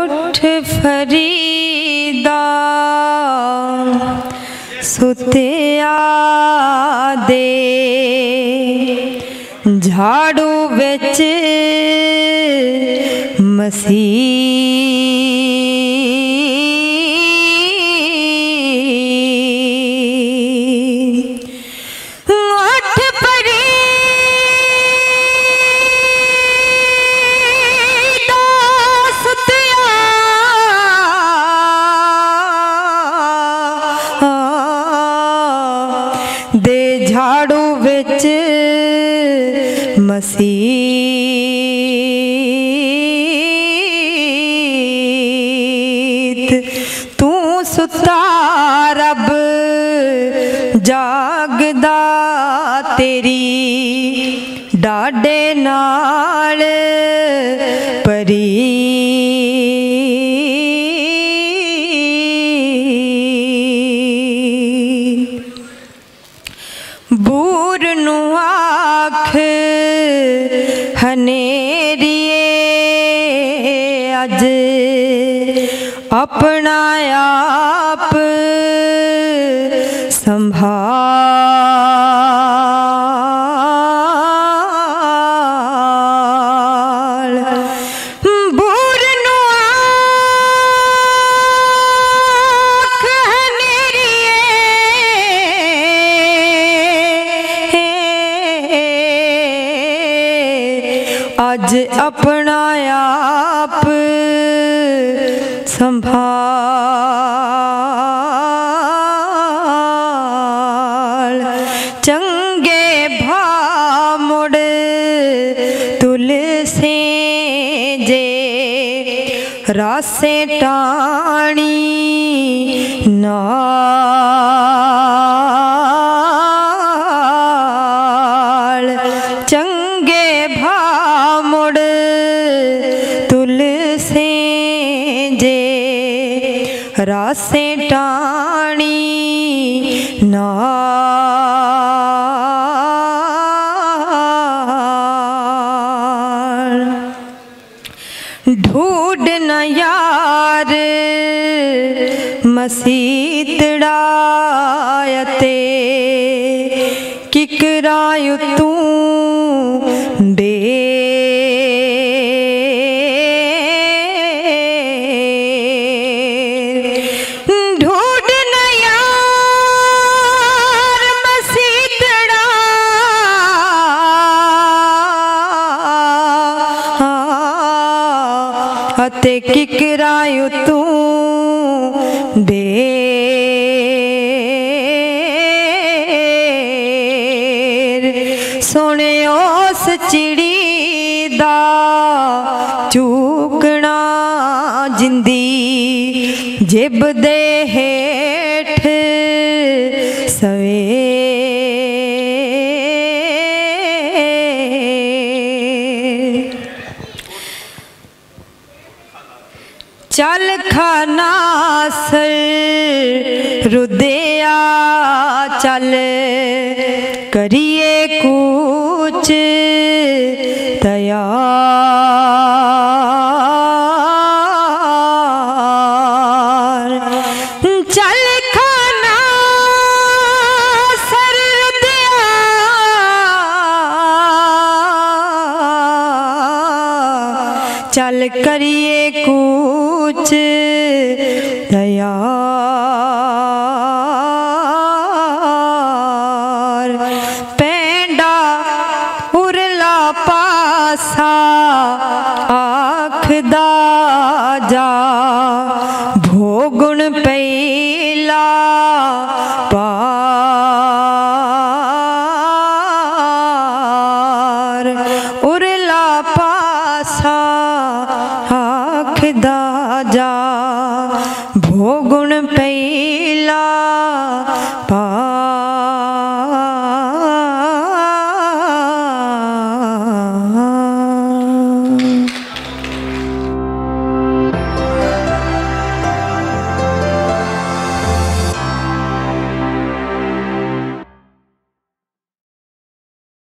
उठ फरीदा सुतिया दे झाड़ू बिच मसीह दे झाड़ू बिच मसीत तू सुता रब जागदा तेरी डाडे नाल परी बूर नू आख हनेरिए अज अपना आप संभाल बूर नू आख हनेरिए आज अपना आप संभाल चंगे भा मुड़ तुलसे जे रासे टाणी नाल चंगे भा मुड़ तुलसे जे रासे टाणी नाल ढूंढ न यार मसीतड़ायते किकरायु तू दे ढूंढ न यार मसीतड़ा अते किकरायु तू देर सोने उस चिड़ी दा चूकना जिंदी जिब दे हेठ सवेर चल खाना सर रुदया चल करिए कुछ तैयार चल खाना सर रुदया चल करिए कुछ तैयार पेंडा उरला पासा आखदा जा